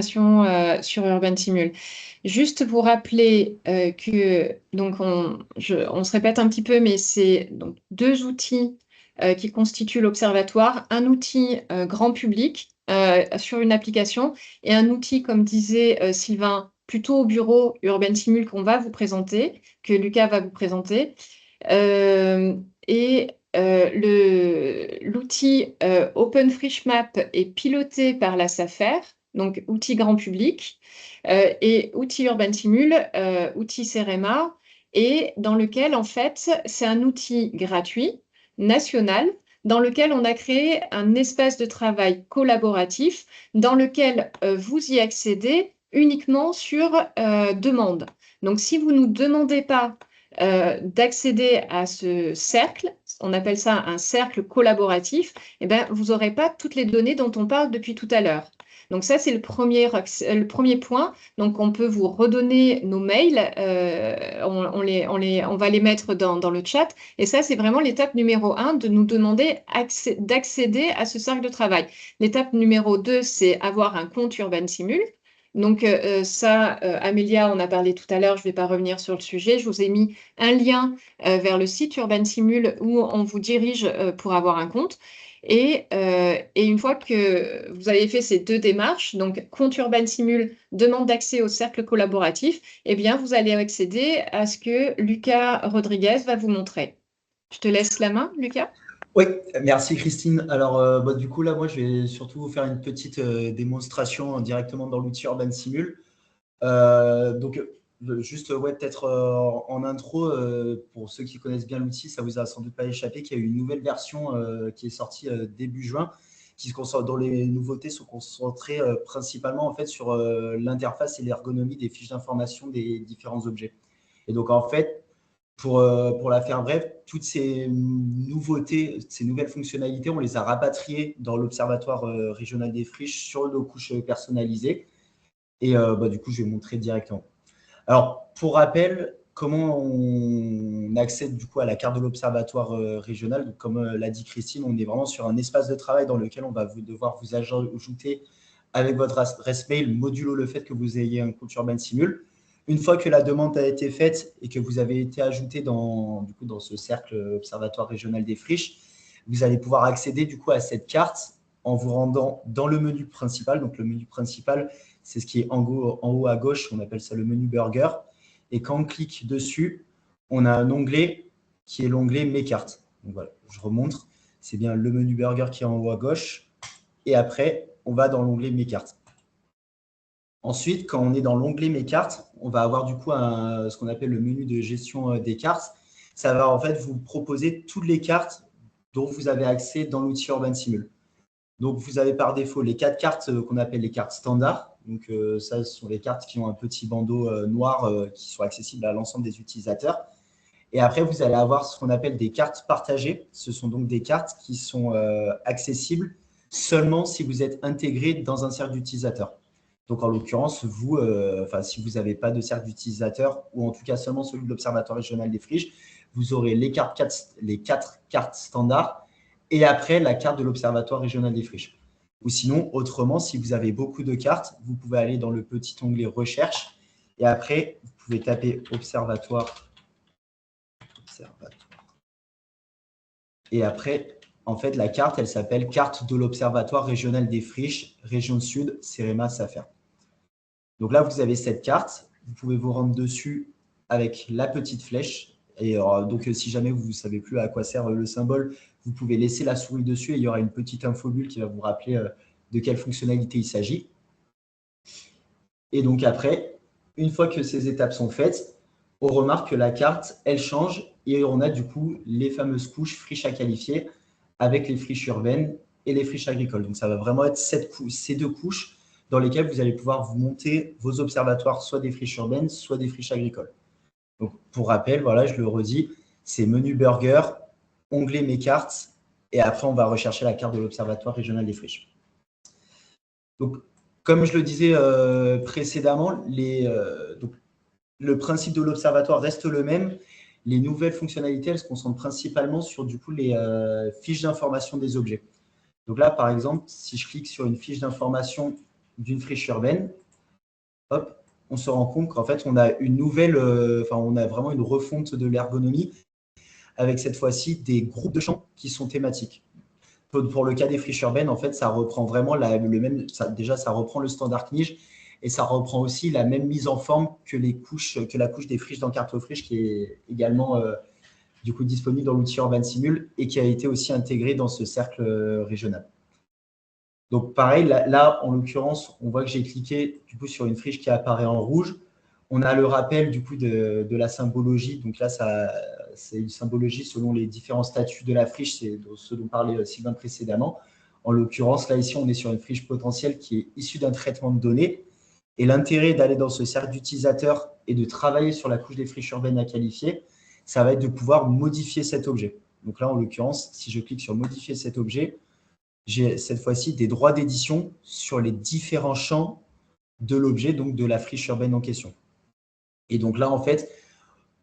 sur Urban Simul. Juste pour rappeler que, donc on se répète un petit peu, mais c'est donc deux outils qui constituent l'observatoire, un outil grand public sur une application et un outil, comme disait Sylvain, plutôt au bureau Urban Simul qu'on va vous présenter, que Lucas va vous présenter. Euh, et l'outil OpenFreshMap est piloté par la SAFER, donc outil grand public, et outil Urban Simul, outil CEREMA, et dans lequel, en fait, c'est un outil gratuit, national, dans lequel on a créé un espace de travail collaboratif, dans lequel vous y accédez uniquement sur demande. Donc, si vous ne nous demandez pas d'accéder à ce cercle, on appelle ça un cercle collaboratif, eh ben, vous n'aurez pas toutes les données dont on parle depuis tout à l'heure. Donc ça, c'est le premier point. Donc on peut vous redonner nos mails, on va les mettre dans le chat. Et ça, c'est vraiment l'étape numéro 1, de nous demander d'accéder à ce cercle de travail. L'étape numéro 2, c'est avoir un compte Urban Simul. Donc ça, Amélia, on a parlé tout à l'heure, je ne vais pas revenir sur le sujet. Je vous ai mis un lien vers le site Urban Simul où on vous dirige pour avoir un compte. Et une fois que vous avez fait ces deux démarches, donc compte Urban Simul, demande d'accès au cercle collaboratif, eh bien, vous allez accéder à ce que Lucas Rodriguez va vous montrer. Je te laisse la main, Lucas. Oui, merci Christine. Alors, du coup, là, moi, je vais surtout vous faire une petite démonstration directement dans l'outil Urban Simul. Juste, peut-être en intro, pour ceux qui connaissent bien l'outil, ça vous a sans doute pas échappé qu'il y a eu une nouvelle version qui est sortie début juin, dont les nouveautés sont concentrées principalement en fait sur l'interface et l'ergonomie des fiches d'information des différents objets. Et donc, en fait, pour la faire brève, toutes ces nouveautés, ces nouvelles fonctionnalités, on les a rapatriées dans l'Observatoire régional des friches sur nos couches personnalisées. Et du coup, je vais montrer directement. Alors, pour rappel, comment on accède du coup à la carte de l'Observatoire régional? Donc, comme l'a dit Christine, on est vraiment sur un espace de travail dans lequel on va devoir vous ajouter avec votre adresse mail, modulo le fait que vous ayez un compte Urban Simul. Une fois que la demande a été faite et que vous avez été ajouté dans ce cercle Observatoire régional des friches, vous allez pouvoir accéder du coup à cette carte en vous rendant dans le menu principal. Donc, le menu principal, c'est ce qui est en haut à gauche, on appelle ça le menu burger. Et quand on clique dessus, on a un onglet qui est l'onglet Mes cartes. Donc voilà, je remontre. C'est bien le menu burger qui est en haut à gauche. Et après, on va dans l'onglet Mes cartes. Ensuite, quand on est dans l'onglet Mes cartes, on va avoir du coup ce qu'on appelle le menu de gestion des cartes. Ça va en fait vous proposer toutes les cartes dont vous avez accès dans l'outil Urban Simul. Donc, vous avez par défaut les 4 cartes qu'on appelle les cartes standards. Donc, ça, ce sont les cartes qui ont un petit bandeau noir qui sont accessibles à l'ensemble des utilisateurs. Et après, vous allez avoir ce qu'on appelle des cartes partagées. Ce sont donc des cartes qui sont accessibles seulement si vous êtes intégré dans un cercle d'utilisateurs. Donc, en l'occurrence, vous, si vous n'avez pas de cercle d'utilisateurs, ou en tout cas seulement celui de l'Observatoire régional des friches, vous aurez les 4 cartes standards et après la carte de l'Observatoire régional des friches. Ou sinon, autrement, si vous avez beaucoup de cartes, vous pouvez aller dans le petit onglet Recherche et après, vous pouvez taper Observatoire. Et après, en fait, la carte, elle s'appelle Carte de l'Observatoire régional des friches, Région Sud, CEREMA, SAFER. Donc là, vous avez cette carte. Vous pouvez vous rendre dessus avec la petite flèche. Et donc, si jamais vous ne savez plus à quoi sert le symbole, vous pouvez laisser la souris dessus et il y aura une petite infobulle qui va vous rappeler de quelle fonctionnalité il s'agit. Et donc après, une fois que ces étapes sont faites, on remarque que la carte, elle change et on a du coup les fameuses couches friches à qualifier avec les friches urbaines et les friches agricoles. Donc, ça va vraiment être ces deux couches dans lesquelles vous allez pouvoir vous monter vos observatoires, soit des friches urbaines, soit des friches agricoles. Donc, pour rappel, voilà, je le redis, c'est menu burger, onglet Mes cartes, et après, on va rechercher la carte de l'Observatoire régional des friches. Donc, comme je le disais précédemment, le principe de l'Observatoire reste le même. Les nouvelles fonctionnalités, elles se concentrent principalement sur du coup, les fiches d'information des objets. Donc là, par exemple, si je clique sur une fiche d'information d'une friche urbaine, hop, on se rend compte qu'en fait, on a une nouvelle, on a vraiment une refonte de l'ergonomie avec cette fois-ci des groupes de champs qui sont thématiques. Pour le cas des friches urbaines, en fait, ça reprend vraiment déjà, ça reprend le standard CNIJ et ça reprend aussi la même mise en forme que la couche des friches dans Cartofriche qui est également du coup disponible dans l'outil Urban Simul et qui a été aussi intégré dans ce cercle régional. Donc pareil, là, en l'occurrence, on voit que j'ai cliqué du coup sur une friche qui apparaît en rouge. On a le rappel du coup de la symbologie. Donc là, c'est une symbologie selon les différents statuts de la friche, c'est ce dont parlait Sylvain précédemment. En l'occurrence, là ici, on est sur une friche potentielle qui est issue d'un traitement de données. Et l'intérêt d'aller dans ce cercle d'utilisateurs et de travailler sur la couche des friches urbaines à qualifier, ça va être de pouvoir modifier cet objet. Donc là, en l'occurrence, si je clique sur modifier cet objet, j'ai cette fois-ci des droits d'édition sur les différents champs de l'objet, donc de la friche urbaine en question. Et donc là, en fait,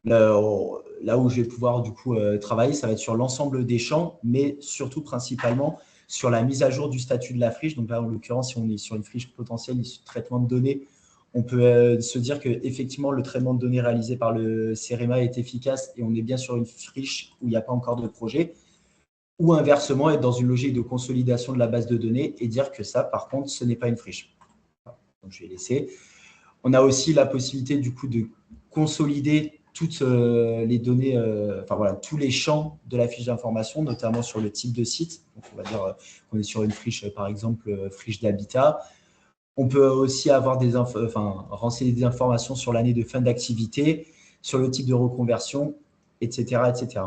là où je vais pouvoir du coup travailler, ça va être sur l'ensemble des champs, mais surtout principalement sur la mise à jour du statut de la friche. Donc là, en l'occurrence, si on est sur une friche potentielle issue de traitement de données, on peut se dire qu'effectivement, le traitement de données réalisé par le CEREMA est efficace et on est bien sur une friche où il n'y a pas encore de projet. Ou inversement, être dans une logique de consolidation de la base de données et dire que ça, par contre, ce n'est pas une friche. Donc, je vais laisser. On a aussi la possibilité, du coup, de consolider toutes les données, tous les champs de la fiche d'information, notamment sur le type de site. Donc, on va dire qu'on est sur une friche, par exemple, friche d'habitat. On peut aussi avoir renseigner des informations sur l'année de fin d'activité, sur le type de reconversion, etc., etc.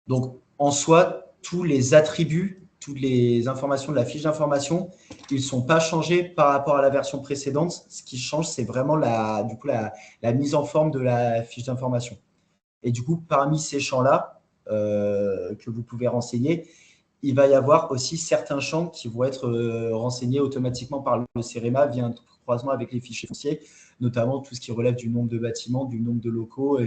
Donc, en soi, tous les attributs, toutes les informations de la fiche d'information, ils ne sont pas changés par rapport à la version précédente. Ce qui change, c'est vraiment la mise en forme de la fiche d'information. Et du coup, parmi ces champs-là que vous pouvez renseigner, il va y avoir aussi certains champs qui vont être renseignés automatiquement par le CEREMA via un croisement avec les fichiers fonciers, notamment tout ce qui relève du nombre de bâtiments, du nombre de locaux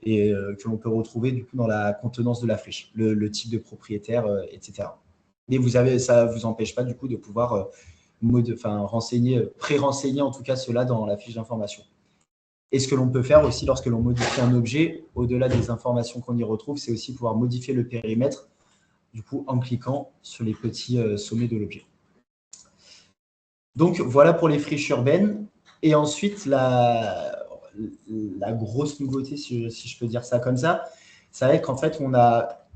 et que l'on peut retrouver du coup dans la contenance de la friche, le type de propriétaire, etc. Mais ça ne vous empêche pas du coup de pouvoir pré-renseigner en tout cas cela dans la fiche d'information. Et ce que l'on peut faire aussi lorsque l'on modifie un objet, au-delà des informations qu'on y retrouve, c'est aussi pouvoir modifier le périmètre du coup en cliquant sur les petits sommets de l'objet. Donc voilà pour les friches urbaines. Et ensuite, la grosse nouveauté, si je peux dire ça comme ça, ça va être qu'en fait, on a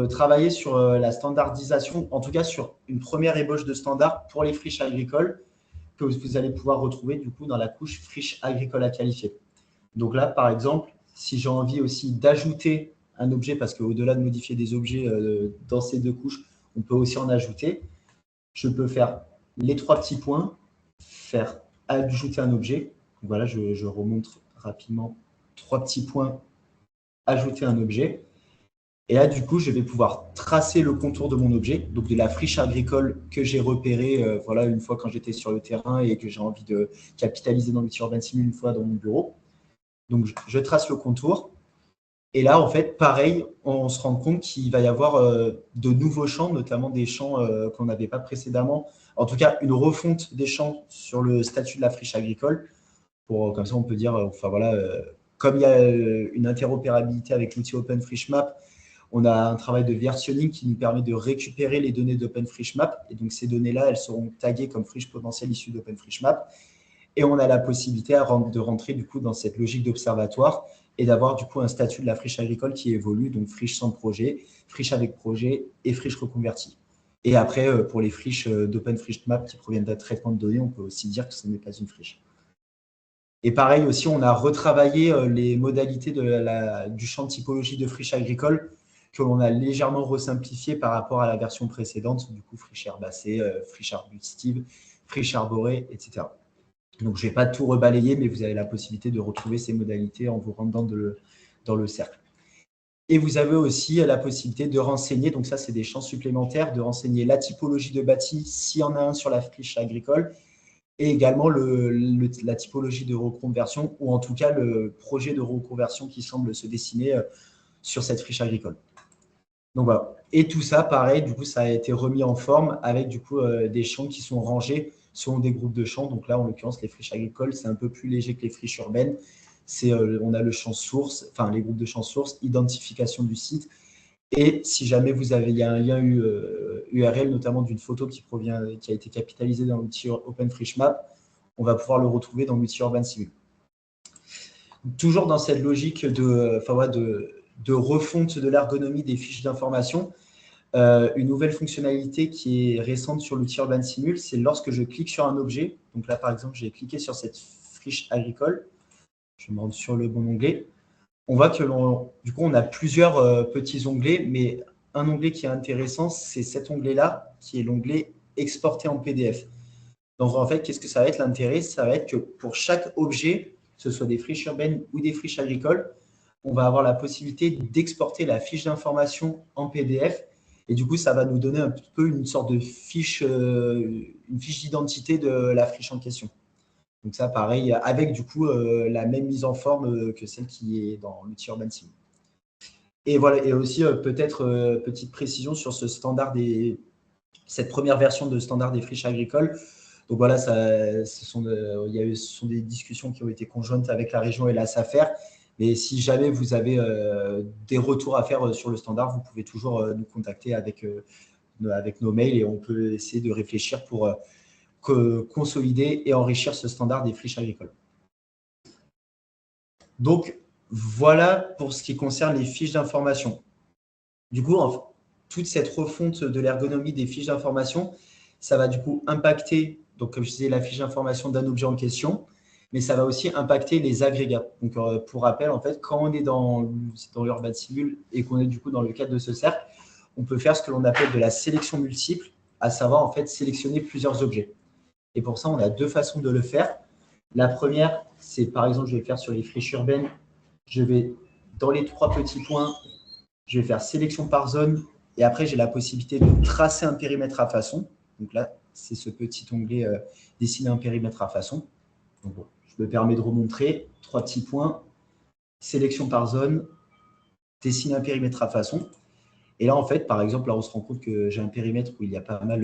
travaillé sur la standardisation, en tout cas sur une première ébauche de standard pour les friches agricoles que vous allez pouvoir retrouver du coup dans la couche friche agricole à qualifier. Donc là, par exemple, si j'ai envie aussi d'ajouter un objet, parce qu'au-delà de modifier des objets dans ces deux couches, on peut aussi en ajouter, je peux faire les trois petits points, faire ajouter un objet. Voilà, je remonte rapidement. Trois petits points, ajouter un objet. Et là, du coup, je vais pouvoir tracer le contour de mon objet, donc de la friche agricole que j'ai repérée une fois quand j'étais sur le terrain et que j'ai envie de capitaliser dans l'outil Urban Simul une fois dans mon bureau. Donc, je trace le contour. Et là, en fait, pareil, on se rend compte qu'il va y avoir de nouveaux champs, notamment des champs qu'on n'avait pas précédemment. En tout cas, une refonte des champs sur le statut de la friche agricole. Comme ça, on peut dire, comme il y a une interopérabilité avec l'outil OpenFrieshMap, on a un travail de versionning qui nous permet de récupérer les données d'OpenFrieshMap. Et donc, ces données-là, elles seront taguées comme friche potentielle issue d'OpenFrieshMap. Et on a la possibilité de rentrer du coup dans cette logique d'observatoire et d'avoir du coup un statut de la friche agricole qui évolue, donc friche sans projet, friche avec projet et friche reconvertie. Et après, pour les friches d'OpenFrieshMap qui proviennent d'un traitement de données, on peut aussi dire que ce n'est pas une friche. Et pareil aussi, on a retravaillé les modalités du champ de typologie de friche agricole que l'on a légèrement resimplifié par rapport à la version précédente, du coup friche herbacée, friche arbustive, friche arborée, etc. Donc, je ne vais pas tout rebalayer, mais vous avez la possibilité de retrouver ces modalités en vous rendant dans le cercle. Et vous avez aussi la possibilité de renseigner, donc ça, c'est des champs supplémentaires, de renseigner la typologie de bâti, s'il y en a un sur la friche agricole, et également la typologie de reconversion, ou en tout cas le projet de reconversion qui semble se dessiner sur cette friche agricole. Donc voilà. Et tout ça, pareil, du coup, ça a été remis en forme avec du coup des champs qui sont rangés selon des groupes de champs. Donc là, en l'occurrence, les friches agricoles, c'est un peu plus léger que les friches urbaines. On a le champ source, enfin les groupes de champs source, identification du site. Et si jamais il y a un lien URL, notamment d'une photo qui a été capitalisée dans l'outil OpenFrieshMap, on va pouvoir le retrouver dans l'outil Urban Simul. Toujours dans cette logique de refonte de l'ergonomie des fiches d'information, une nouvelle fonctionnalité qui est récente sur l'outil Urban Simul, c'est lorsque je clique sur un objet. Donc là, par exemple, j'ai cliqué sur cette friche agricole. Je me rends sur le bon onglet. On voit que du coup, on a plusieurs petits onglets, mais un onglet qui est intéressant, c'est cet onglet-là, qui est l'onglet « Exporter en PDF ». Donc, en fait, qu'est-ce que ça va être l'intérêt? Ça va être que pour chaque objet, que ce soit des friches urbaines ou des friches agricoles, on va avoir la possibilité d'exporter la fiche d'information en PDF. Et du coup, ça va nous donner un peu une sorte de fiche, une fiche d'identité de la friche en question. Donc ça, pareil, avec du coup la même mise en forme que celle qui est dans l'outil Urban Sim. Et voilà, et aussi peut-être petite précision sur ce standard cette première version de standard des friches agricoles. Donc voilà, ce sont des discussions qui ont été conjointes avec la région et la SAFER. Mais si jamais vous avez des retours à faire sur le standard, vous pouvez toujours nous contacter avec nos mails et on peut essayer de réfléchir pour consolider et enrichir ce standard des friches agricoles. Donc, voilà pour ce qui concerne les fiches d'information. Du coup, toute cette refonte de l'ergonomie des fiches d'information, ça va du coup impacter, donc comme je disais, la fiche d'information d'un objet en question, mais ça va aussi impacter les agrégats. Donc, pour rappel, en fait, quand on est dans l'Urban Simul et qu'on est du coup dans le cadre de ce cercle, on peut faire ce que l'on appelle de la sélection multiple, à savoir en fait sélectionner plusieurs objets. Et pour ça, on a deux façons de le faire. La première, c'est par exemple, je vais faire sur les friches urbaines, je vais dans les trois petits points, je vais faire sélection par zone et après, j'ai la possibilité de tracer un périmètre à façon. Donc là, c'est ce petit onglet dessiner un périmètre à façon. Donc bon, je me permets de remontrer trois petits points, sélection par zone, dessiner un périmètre à façon. Et là, en fait, par exemple, là, on se rend compte que j'ai un périmètre où il y a pas mal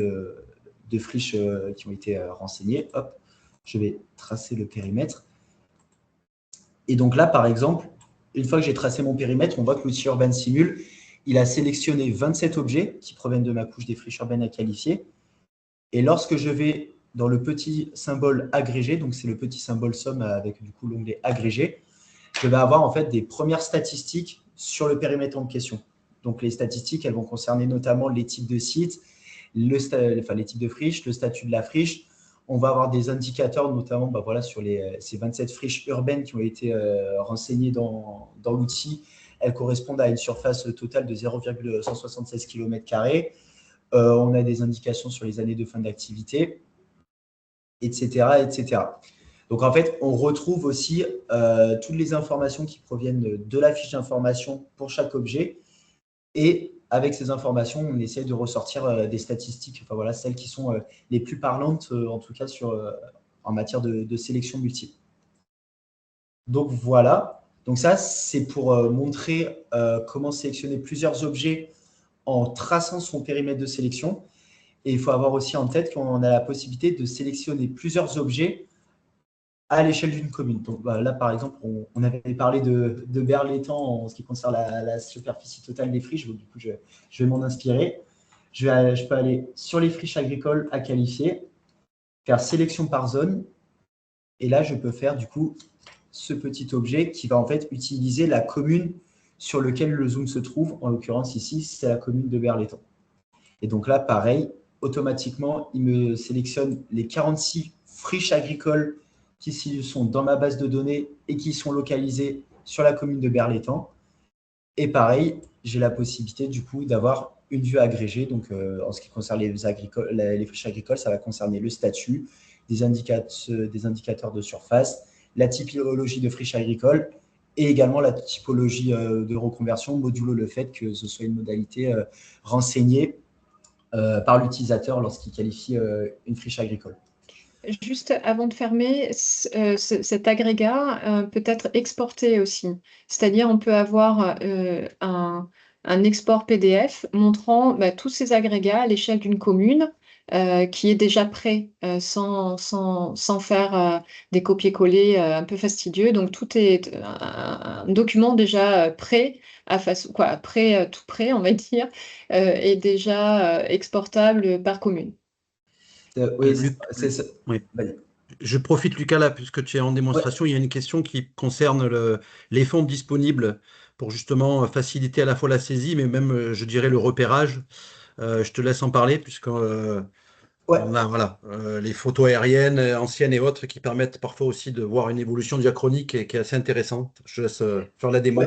de friches qui ont été renseignées. Hop, je vais tracer le périmètre. Et donc là, par exemple, une fois que j'ai tracé mon périmètre, on voit que l'outil Urban Simul, il a sélectionné 27 objets qui proviennent de ma couche des friches urbaines à qualifier. Et lorsque je vais dans le petit symbole agrégé, donc c'est le petit symbole somme avec du coup l'onglet agrégé, je vais avoir en fait des premières statistiques sur le périmètre en question. Donc les statistiques, elles vont concerner notamment les types de sites, les types de friches, le statut de la friche. On va avoir des indicateurs, notamment voilà, sur ces 27 friches urbaines qui ont été renseignées dans l'outil. Elles correspondent à une surface totale de 0,176 km². On a des indications sur les années de fin d'activité, etc., etc. Donc, en fait, on retrouve aussi toutes les informations qui proviennent de la fiche d'information pour chaque objet. Et avec ces informations, on essaie de ressortir des statistiques, enfin voilà, celles qui sont les plus parlantes, en tout cas en matière de sélection multiple. Donc voilà, donc ça c'est pour montrer comment sélectionner plusieurs objets en traçant son périmètre de sélection. Et il faut avoir aussi en tête qu'on a la possibilité de sélectionner plusieurs objets à l'échelle d'une commune. Donc là, par exemple, on avait parlé de Berlétan en ce qui concerne la superficie totale des friches. Donc, du coup, je vais m'en inspirer. Je peux aller sur les friches agricoles à qualifier, faire sélection par zone. Et là, je peux faire du coup ce petit objet qui va en fait utiliser la commune sur laquelle le zoom se trouve. En l'occurrence, ici, c'est la commune de Berlétan. Et donc là, pareil, automatiquement, il me sélectionne les 46 friches agricoles qui sont dans ma base de données et qui sont localisées sur la commune de Berlétan. Et pareil, j'ai la possibilité du coup d'avoir une vue agrégée. Donc, en ce qui concerne les friches agricoles, ça va concerner le statut, des indicateurs de surface, la typologie de friche agricole et également la typologie de reconversion, modulo le fait que ce soit une modalité renseignée par l'utilisateur lorsqu'il qualifie une friche agricole. Juste avant de fermer, cet agrégat peut être exporté aussi. C'est-à-dire, on peut avoir un export PDF montrant tous ces agrégats à l'échelle d'une commune qui est déjà prêt, sans faire des copier-coller un peu fastidieux. Donc tout est un document déjà prêt, tout prêt, on va dire, est déjà exportable par commune. Oui, Luc, oui. vas-y. Je profite, Lucas, là, puisque tu es en Ouais, démonstration. Il y a une question qui concerne les fonds disponibles pour justement faciliter à la fois la saisie, mais même, je dirais, le repérage. Je te laisse en parler, puisque ouais. on a voilà, les photos aériennes anciennes et autres qui permettent parfois aussi de voir une évolution diachronique et qui est assez intéressante. Je laisse faire la Ouais, démo.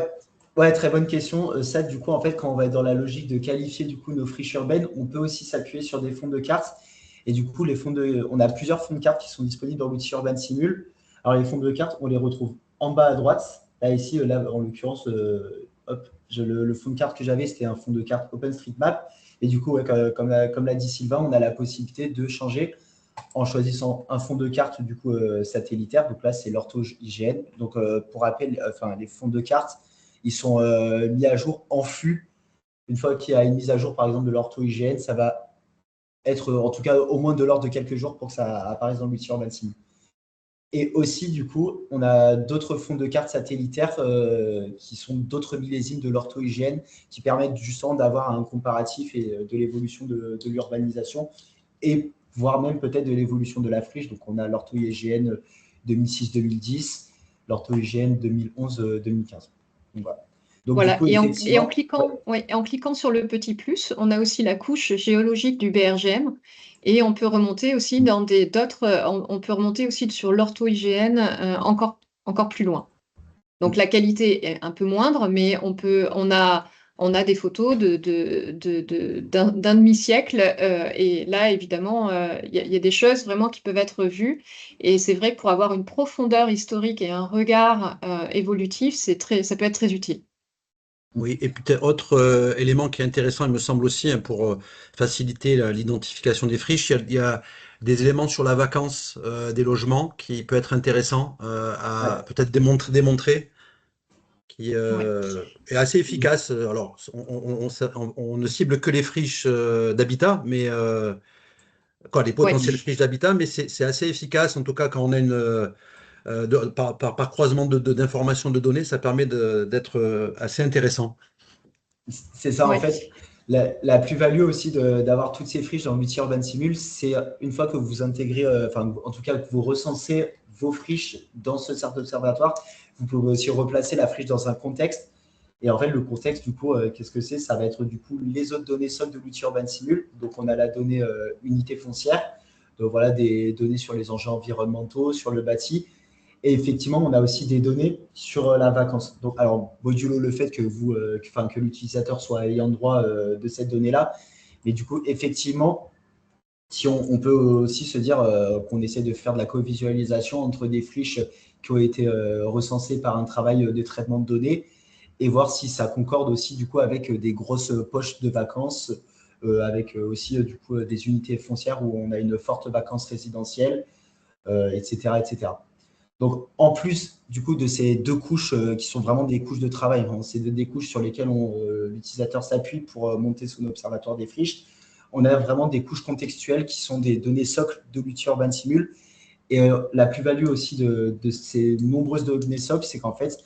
ouais, très bonne question. Ça, du coup, en fait, quand on va être dans la logique de qualifier du coup nos friches urbaines, on peut aussi s'appuyer sur des fonds de cartes. Et du coup, on a plusieurs fonds de cartes qui sont disponibles dans l'outil Urban Simul. Alors, les fonds de cartes, on les retrouve en bas à droite. Là, ici, là, en l'occurrence, hop, le fond de carte que j'avais, c'était un fond de carte OpenStreetMap. Et du coup, ouais, comme l'a dit Sylvain, on a la possibilité de changer en choisissant un fond de carte du coup satellitaire. Donc là, c'est l'ortho-IGN. Donc pour rappel, les fonds de carte, ils sont mis à jour en flux. Une fois qu'il y a une mise à jour, par exemple, de l'ortho-IGN, ça va être en tout cas au moins de l'ordre de quelques jours pour que ça apparaisse dans l'outil Urban Sim. Et aussi, du coup, on a d'autres fonds de cartes satellitaires qui sont d'autres millésimes de l'ortho-IGN qui permettent justement d'avoir un comparatif et de l'évolution de l'urbanisation et voire même peut-être de l'évolution de la friche. Donc, on a l'ortho-IGN 2006-2010, l'ortho-IGN 2011-2015. Donc, voilà. Donc, du Voilà, coup, et en effectivement, ouais, cliquant, ouais, et en cliquant sur le petit plus, on a aussi la couche géologique du BRGM et on peut remonter aussi on peut remonter aussi sur l'ortho-IGN encore plus loin. Donc la qualité est un peu moindre, mais on a des photos d'un demi-siècle et là, évidemment, il y a des choses vraiment qui peuvent être vues. Et c'est vrai que pour avoir une profondeur historique et un regard évolutif, ça peut être très utile. Oui, et peut-être autre élément qui est intéressant, il me semble aussi, hein, pour faciliter l'identification des friches, il y a des éléments sur la vacance des logements qui peut être intéressant ouais. à peut-être démontrer, qui Ouais. est assez efficace. Alors, on ne cible que les friches d'habitat, mais quoi, les Ouais. potentielles friches d'habitat, mais c'est assez efficace, en tout cas quand on a par croisement d'informations de données, ça permet d'être assez intéressant. C'est ça, en Ouais. fait. La plus-value aussi d'avoir toutes ces friches dans l'outil Urban Simul, c'est une fois que vous intégrez, en tout cas que vous recensez vos friches dans ce cercle d'observatoire, vous pouvez aussi replacer la friche dans un contexte. Et en fait, le contexte, du coup, qu'est-ce que c'est? Ça va être du coup les autres données socles de l'outil Urban Simul. Donc, on a la donnée unité foncière. Donc, voilà, des données sur les enjeux environnementaux, sur le bâti. Et effectivement, on a aussi des données sur la vacance. Donc, alors, modulo le fait que l'utilisateur soit ayant droit de cette donnée-là. Mais du coup, effectivement, si on peut aussi se dire qu'on essaie de faire de la co-visualisation entre des friches qui ont été recensées par un travail de traitement de données et voir si ça concorde aussi du coup avec des grosses poches de vacances, avec aussi du coup des unités foncières où on a une forte vacance résidentielle, etc., etc. Donc, en plus du coup de ces deux couches qui sont vraiment des couches de travail, hein, c'est des couches sur lesquelles l'utilisateur s'appuie pour monter son observatoire des friches, on a vraiment des couches contextuelles qui sont des données socles de l'outil Urban Simul. Et la plus-value aussi de ces nombreuses données socles, c'est qu'en fait,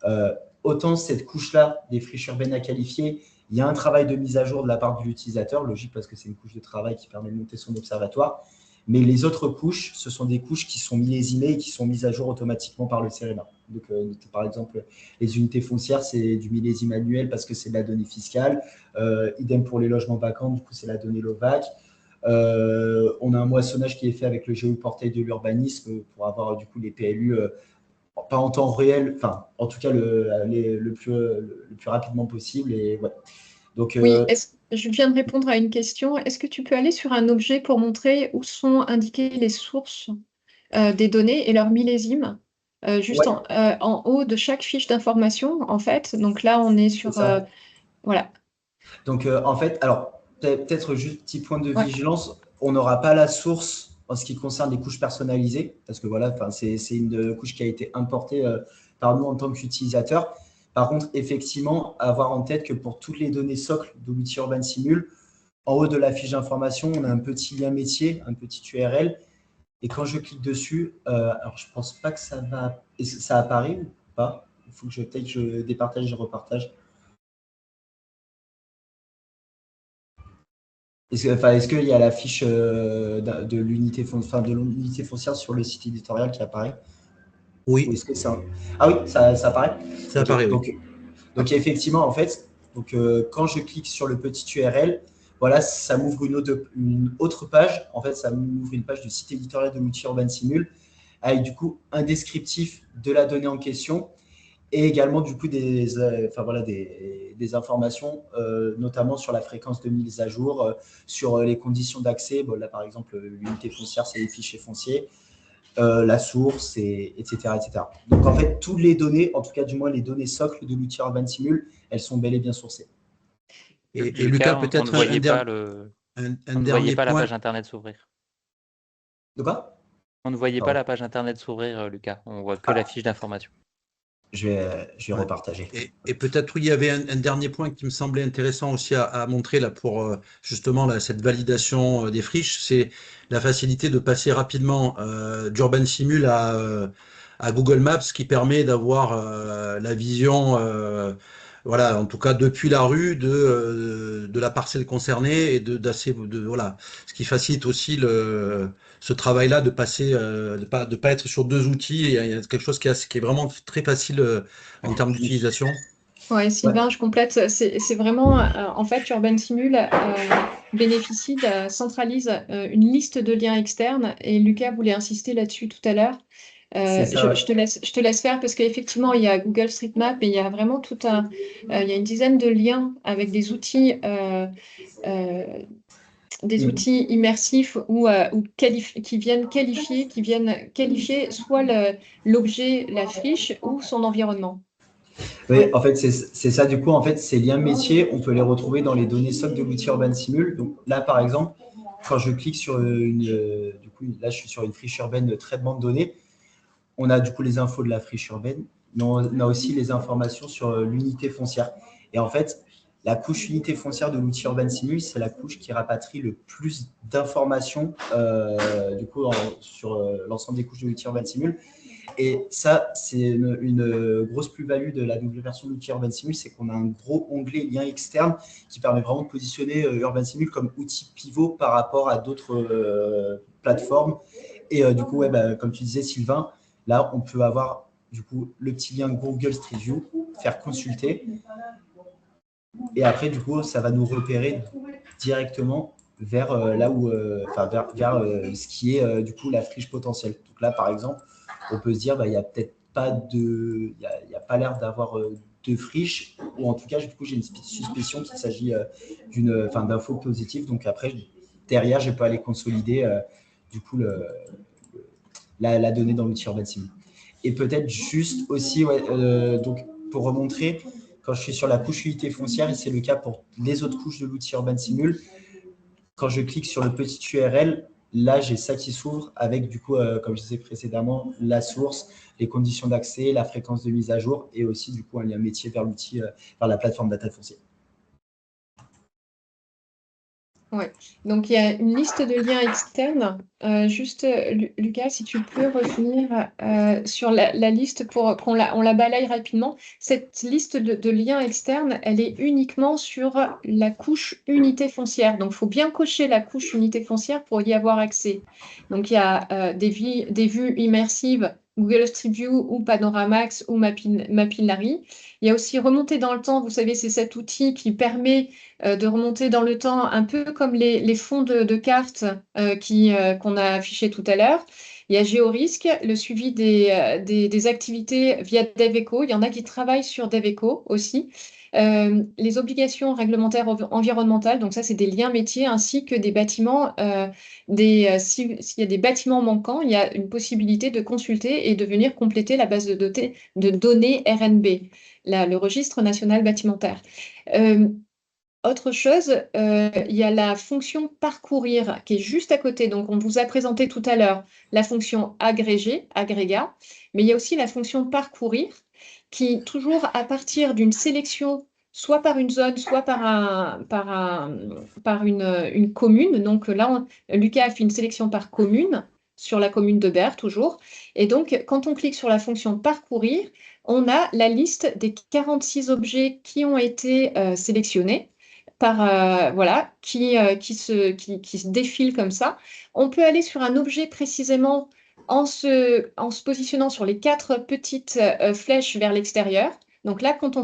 euh, autant cette couche-là des friches urbaines à qualifier, il y a un travail de mise à jour de la part de l'utilisateur, logique parce que c'est une couche de travail qui permet de monter son observatoire. Mais les autres couches, ce sont des couches qui sont millésimées et qui sont mises à jour automatiquement par le CEREMA. Donc, par exemple, les unités foncières, c'est du millésime annuel parce que c'est de la donnée fiscale. Idem pour les logements vacants, du coup, c'est la donnée LOVAC. On a un moissonnage qui est fait avec le géoportail de l'urbanisme pour avoir du coup les PLU pas en temps réel, enfin en tout cas le plus rapidement possible. Et ouais. Donc Oui, je viens de répondre à une question. Est-ce que tu peux aller sur un objet pour montrer où sont indiquées les sources des données et leur millésime, juste ouais, en haut de chaque fiche d'information, en fait. Donc là, on est c'est sur... ça. voilà. Donc en fait, alors peut-être juste petit point de Ouais. vigilance, on n'aura pas la source en ce qui concerne les couches personnalisées, parce que voilà, c'est une couche qui a été importée par nous en tant qu'utilisateur. Par contre, effectivement, avoir en tête que pour toutes les données socles de l'outil Urban Simul, en haut de la fiche d'information, on a un petit lien métier, un petit URL. Et quand je clique dessus, alors je ne pense pas que ça va. Est-ce que ça apparaît ou pas? Il faut que je départage et je repartage. Est-ce qu'il y a la fiche de l'unité foncière sur le site éditorial qui apparaît? Ou Oui, est-ce que ça… Ah oui, ça apparaît? ça Ok. apparaît, oui. Donc effectivement, en fait, quand je clique sur le petit URL, voilà, ça m'ouvre une autre page. En fait, ça m'ouvre une page du site éditorial de l'outil Urban Simul avec du coup un descriptif de la donnée en question et également du coup des informations, notamment sur la fréquence de mise à jour, sur les conditions d'accès. Bon, là, par exemple, l'unité foncière, c'est les fichiers fonciers, la source, etc., etc. Donc, en fait, toutes les données, en tout cas, du moins les données socles de l'outil Urban Simul, elles sont bel et bien sourcées. Et Lucas, Lucas, on ne peut-être voyait pas un dernier la point. page internet s'ouvrir. De quoi? On ne voyait pas Pardon. la page internet s'ouvrir, Lucas. On voit que Ah. la fiche d'information. Je vais Ouais. repartager. Et peut-être, oui, il y avait un dernier point qui me semblait intéressant aussi à montrer là pour justement là, cette validation des friches, c'est la facilité de passer rapidement d'Urban Simul à Google Maps, qui permet d'avoir la vision, voilà, en tout cas depuis la rue de la parcelle concernée et voilà, ce qui facilite aussi ce travail-là de passer, de pas être sur deux outils. Il y a quelque chose qui est vraiment très facile en termes d'utilisation. Ouais, Sylvain, je complète. C'est vraiment, en fait, Urban Simul bénéficie, centralise une liste de liens externes et Lucas voulait insister là-dessus tout à l'heure. C'est ça, ouais. Je te laisse faire parce qu'effectivement, il y a Google Street Map et il y a vraiment il y a une dizaine de liens avec des outils immersifs qui viennent qualifier soit l'objet, la friche ou son environnement. Oui, Ouais. en fait, c'est ça. Du coup, en fait, ces liens métiers, on peut les retrouver dans les données SOC de l'outil Urban Simul. Donc là, par exemple, quand je clique sur du coup, là, je suis sur une friche urbaine de traitement de données. On a du coup les infos de la friche urbaine, mais on a aussi les informations sur l'unité foncière. Et en fait, la couche unité foncière de l'outil Urban Simul, c'est la couche qui rapatrie le plus d'informations du coup sur l'ensemble des couches de l'outil Urban Simul. Et ça, c'est une grosse plus-value de la nouvelle version de l'outil Urban Simul, c'est qu'on a un gros onglet lien externe qui permet vraiment de positionner Urban Simul comme outil pivot par rapport à d'autres plateformes. Et du coup, ouais, comme tu disais, Sylvain, là, on peut avoir du coup le petit lien Google Street View, faire consulter. Et après, du coup, ça va nous repérer directement vers là où, vers ce qui est du coup la friche potentielle. Donc là, par exemple, on peut se dire, il n'y a peut-être pas il y a pas l'air d'avoir de friche, ou en tout cas, du coup, j'ai une suspicion qu'il s'agit d'infos positives. Donc après, derrière, je peux aller consolider du coup la donnée dans l'outil Urban Sim. Et peut-être juste aussi, donc pour remontrer, quand je suis sur la couche unité foncière, et c'est le cas pour les autres couches de l'outil Urban Simul, quand je clique sur le petit URL, là, j'ai ça qui s'ouvre avec, du coup, comme je disais précédemment, la source, les conditions d'accès, la fréquence de mise à jour et aussi, du coup, un lien métier vers l'outil, vers la plateforme data foncier. Ouais. Donc, il y a une liste de liens externes. Lucas, si tu peux revenir sur la liste pour on la balaye rapidement. Cette liste de liens externes, elle est uniquement sur la couche unité foncière. Donc, il faut bien cocher la couche unité foncière pour y avoir accès. Donc, il y a des vues immersives, Google Street View ou Panoramax ou Mapillary. Il y a aussi remonter dans le temps. Vous savez, c'est cet outil qui permet de remonter dans le temps, un peu comme les fonds de cartes qu'on a affichés tout à l'heure. Il y a Géorisque, le suivi des activités via DevEco. Il y en a qui travaillent sur DevEco aussi. Les obligations réglementaires environnementales, donc ça, c'est des liens métiers, ainsi que des bâtiments. S'il y a des bâtiments manquants, il y a une possibilité de consulter et de venir compléter la base de données RNB, le registre national bâtimentaire. Autre chose, il y a la fonction parcourir qui est juste à côté. Donc, on vous a présenté tout à l'heure la fonction agrégat, mais il y a aussi la fonction parcourir qui, toujours à partir d'une sélection soit par une zone, soit par une commune. Donc là, Lucas a fait une sélection par commune, sur la commune de Berre toujours. Et donc, quand on clique sur la fonction parcourir, on a la liste des 46 objets qui ont été sélectionnés. Voilà, qui se défilent comme ça. On peut aller sur un objet précisément en se positionnant sur les 4 petites flèches vers l'extérieur. Donc là, quand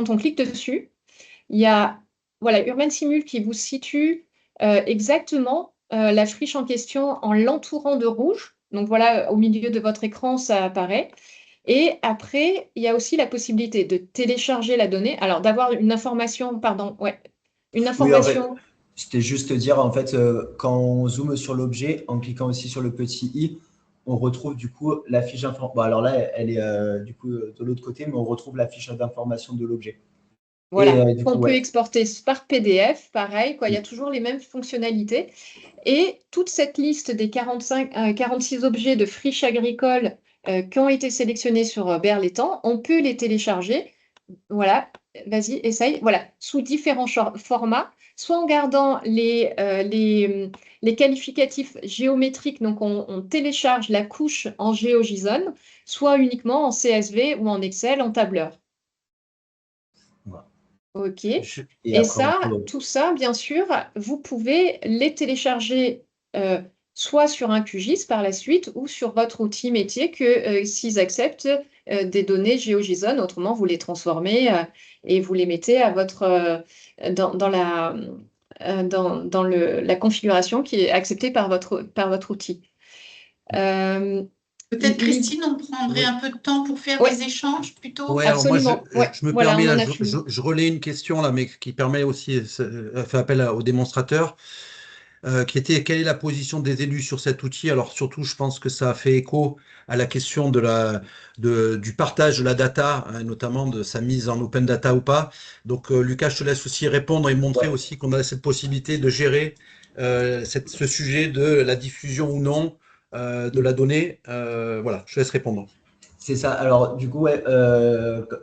on clique dessus, il y a voilà, Urban Simul qui vous situe exactement la friche en question en l'entourant de rouge. Donc voilà, au milieu de votre écran, ça apparaît. Et après, il y a aussi la possibilité de télécharger la donnée. Alors, d'avoir une information, pardon, ouais, une Oui, en fait, information. c'était juste te dire, en fait, quand on zoome sur l'objet, en cliquant aussi sur le petit i, on retrouve du coup la fiche d'information. Bon, alors là, elle est du coup de l'autre côté, mais on retrouve la fiche d'information de l'objet. Et Voilà, du coup, qu'on peut ouais. exporter par PDF, pareil, quoi, il y a Mm. toujours les mêmes fonctionnalités. Et toute cette liste des 46 objets de friches agricoles qui ont été sélectionnés sur Berlétan, on peut les télécharger. Voilà, vas-y, essaye. Voilà, sous différents formats, soit en gardant les qualificatifs géométriques, donc on télécharge la couche en GeoJSON, soit uniquement en CSV ou en Excel en tableur. Voilà. OK. Je- Et Et après, ça, tout ça, bien sûr, vous pouvez les télécharger soit sur un QGIS par la suite ou sur votre outil métier que s'ils acceptent des données GeoJSON, autrement vous les transformez et vous les mettez à dans la configuration qui est acceptée par votre outil. Peut-être, L'idée- Christine, on prendrait Oui. un peu de temps pour faire Ouais. des échanges plutôt. Ouais, alors moi, Absolument. Ouais, je me voilà, permets, on en là, a fini. je relais une question, là, mais qui permet aussi, fait appel au démonstrateur, qui était quelle est la position des élus sur cet outil? Alors, surtout, je pense que ça a fait écho à la question du partage de la data, hein, notamment de sa mise en open data ou pas. Donc, Lucas, je te laisse aussi répondre et montrer Ouais. aussi qu'on a cette possibilité de gérer ce sujet de la diffusion ou non de la donnée. Voilà, je te laisse répondre. C'est ça. Alors, du coup, ouais,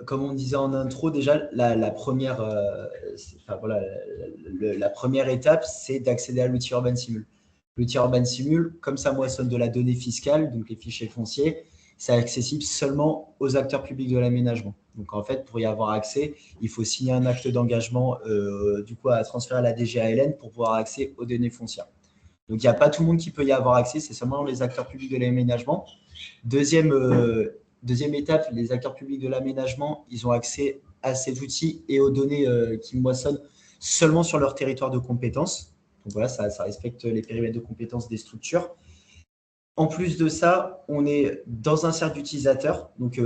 comme on disait en intro, déjà, la première, enfin, voilà, la première étape, c'est d'accéder à l'outil Urban Simul. L'outil Urban Simul, comme ça moissonne de la donnée fiscale, donc les fichiers fonciers, c'est accessible seulement aux acteurs publics de l'aménagement. Donc, en fait, pour y avoir accès, il faut signer un acte d'engagement, du coup, à transférer à la DGALN pour pouvoir avoir accès aux données foncières. Donc, il n'y a pas tout le monde qui peut y avoir accès, c'est seulement les acteurs publics de l'aménagement. Deuxième étape, les acteurs publics de l'aménagement, ils ont accès à ces outils et aux données qu'ils moissonnent seulement sur leur territoire de compétences. Donc voilà, ça respecte les périmètres de compétences des structures. En plus de ça, on est dans un cercle d'utilisateurs. Donc,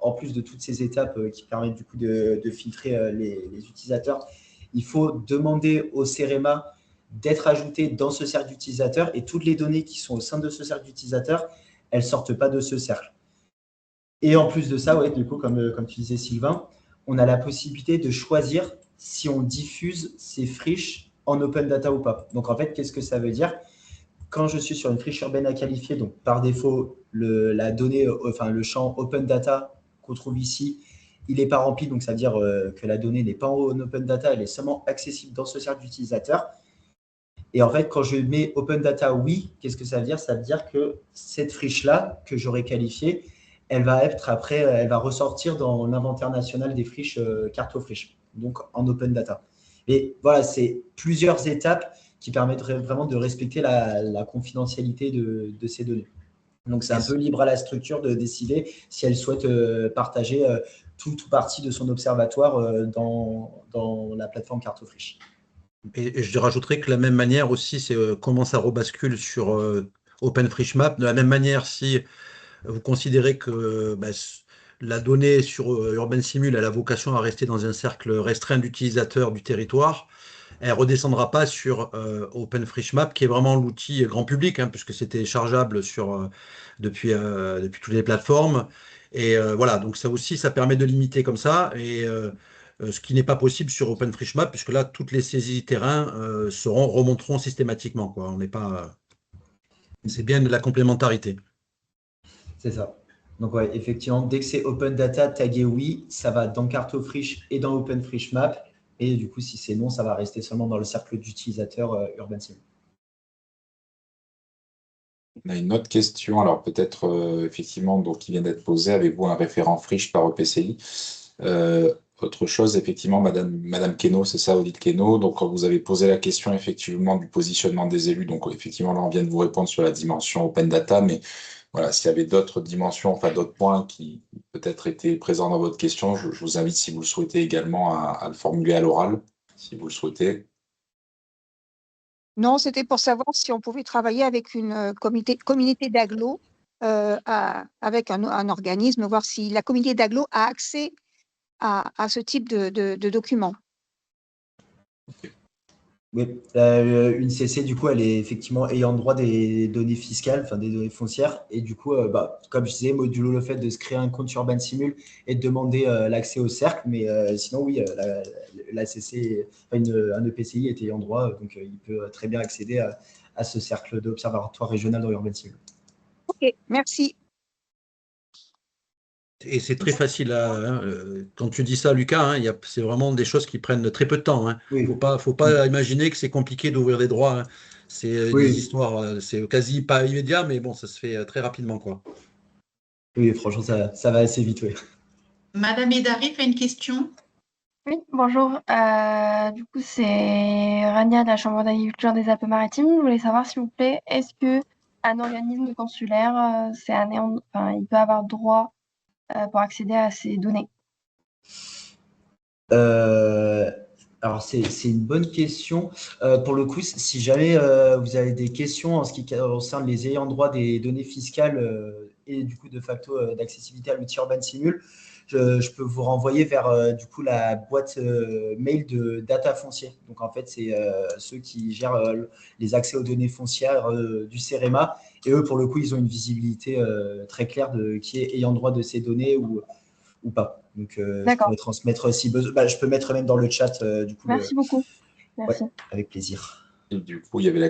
en plus de toutes ces étapes qui permettent du coup de filtrer les utilisateurs, il faut demander au CEREMA d'être ajouté dans ce cercle d'utilisateurs et toutes les données qui sont au sein de ce cercle d'utilisateurs, elles ne sortent pas de ce cercle. Et en plus de ça, ouais, du coup, comme tu disais, Sylvain, on a la possibilité de choisir si on diffuse ces friches en open data ou pas. Donc, en fait, qu'est-ce que ça veut dire? Quand je suis sur une friche urbaine à qualifier, donc par défaut, la donnée, enfin, le champ open data qu'on trouve ici, il n'est pas rempli. Donc, ça veut dire que la donnée n'est pas en open data, elle est seulement accessible dans ce cercle d'utilisateur. Et en fait, quand je mets open data oui, qu'est-ce que ça veut dire? Ça veut dire que cette friche-là que j'aurais qualifiée, elle va être après, elle va ressortir dans l'inventaire national des friches Cartofriche, donc en open data. Et voilà, c'est plusieurs étapes qui permettraient vraiment de respecter la confidentialité de ces données. Donc, c'est un peu libre à la structure de décider si elle souhaite partager tout partie de son observatoire dans la plateforme Cartofriche. Et je rajouterais que de la même manière aussi, c'est comment ça rebascule sur OpenFrieshMap. De la même manière, si vous considérez que la donnée sur Urban Simul a la vocation à rester dans un cercle restreint d'utilisateurs du territoire, elle ne redescendra pas sur OpenFrieshMap, qui est vraiment l'outil grand public, hein, puisque c'est téléchargeable depuis toutes les plateformes. Et voilà, donc ça aussi, ça permet de limiter comme ça. Et ce qui n'est pas possible sur OpenFrieshMap, puisque là, toutes les saisies terrain remonteront systématiquement, quoi. On n'est pas, c'est bien de la complémentarité. C'est ça. Donc, ouais, effectivement, dès que c'est Open Data, tagué oui, ça va dans Cartofriche et dans OpenFricheMap. Et du coup, si c'est non, ça va rester seulement dans le cercle d'utilisateurs UrbanSim. On a une autre question, alors peut-être effectivement donc, qui vient d'être posée. Avez-vous un référent friche par EPCI? Autre chose, effectivement, Madame Queneau, c'est ça, Odile Queneau. Donc, quand vous avez posé la question effectivement du positionnement des élus, donc effectivement, là, on vient de vous répondre sur la dimension Open Data, mais voilà, s'il y avait d'autres dimensions, enfin d'autres points qui peut-être étaient présents dans votre question, je vous invite, si vous le souhaitez également, à le formuler à l'oral, si vous le souhaitez. Non, c'était pour savoir si on pouvait travailler avec une communauté d'agglo, avec un organisme, voir si la communauté d'agglo a accès à ce type de documents. Oui, une CC, du coup, elle est effectivement ayant droit des données fiscales, enfin des données foncières. Et du coup, comme je disais, modulo le fait de se créer un compte sur Urban Simul et de demander l'accès au cercle. Mais sinon, oui, la CC, un EPCI est ayant droit, donc il peut très bien accéder à ce cercle d'observatoire régional dans Urban Simul. Ok, merci. Et c'est très facile quand tu dis ça, Lucas, c'est vraiment des choses qui prennent très peu de temps. Oui. Faut pas imaginer que c'est compliqué d'ouvrir des droits. C'est des histoires, c'est quasi pas immédiat, mais bon, ça se fait très rapidement, quoi. Oui, franchement, ça va assez vite, oui. Madame Edari fait une question. Oui, bonjour. Du coup, c'est Rania de la Chambre d'agriculture des Alpes-Maritimes. Je voulais savoir, s'il vous plaît, est-ce que un organisme consulaire, il peut avoir droit pour accéder à ces données? Alors, c'est une bonne question. Pour le coup, si jamais vous avez des questions en ce qui concerne les ayants droit des données fiscales et du coup, de facto, d'accessibilité à l'outil Urban Simul, je peux vous renvoyer vers du coup la boîte mail de Data Foncier. Donc, en fait, c'est ceux qui gèrent les accès aux données foncières du CEREMA. Et eux, pour le coup, ils ont une visibilité très claire de qui est ayant droit de ces données ou pas. Donc, je pourrais transmettre si besoin. Je peux mettre même dans le chat. Du coup, Merci beaucoup. Merci. Ouais, avec plaisir. Et du coup, il y avait la